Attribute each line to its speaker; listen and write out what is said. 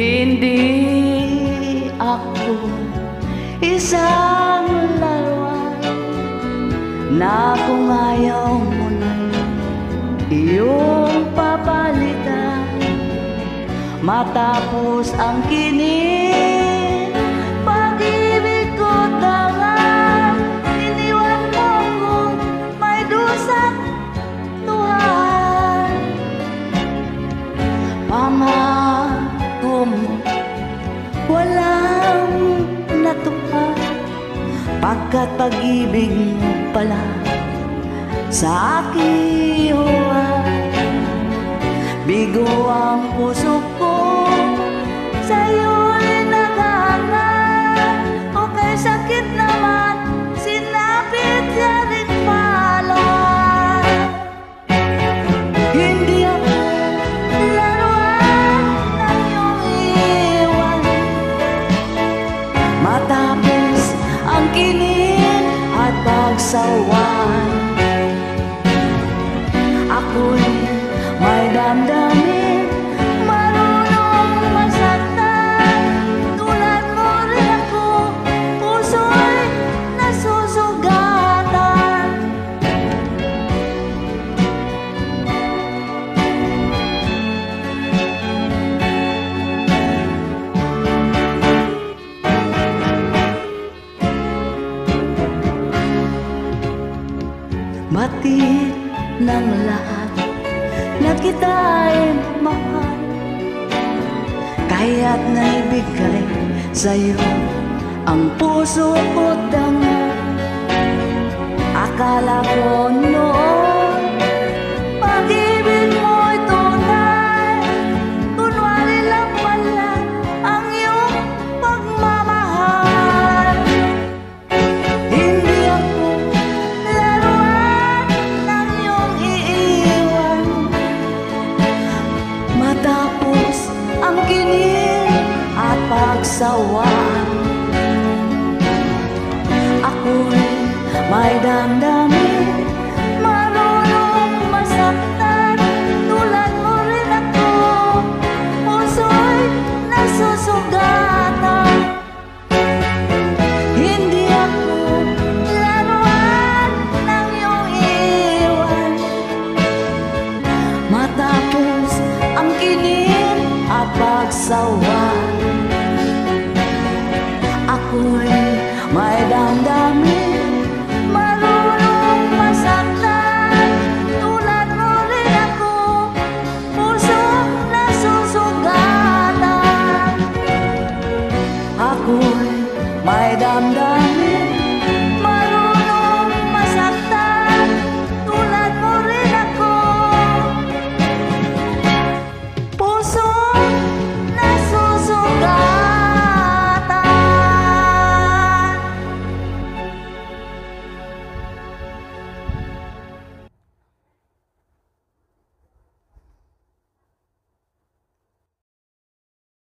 Speaker 1: Hindi ako isang laruan na kung ayaw mo na iyong papalitan. Matapos ang kinin, pag-ibig ko tangan, iniwan mo kung may dusa't tuhan. Pangako mo walang natupad, pagkat pag-ibig mo pala sa aking huwad. Bigo ang puso ko, sa'yo'y naghangan, o kay sakit naman, sinapit niya rin pala. Hindi ako laruan ng iyong iwan, matapos ang kinin at pagsawan. Ako'y may damdamin, marunong masaktan, tulad mo rin ako, puso'y nasusugatan. Batid ng lahat na kita'y mahal, kaya't naibigay sa'yo ang puso ko't dangal. Akala ko noon pag-ibig mo'y tunay, kunwari lang pala ang iyong pagmamahal. Hindi ako laruan ng iyong iiwan, matapos ang kinin at pagsawan. Ako'y may damdamin, marunong masaktan, tulad mo rin ako, puso'y nasusugatan. Hindi ako laruan ng iyong iwan, matapos ang kinin at pagsawan. Ako'y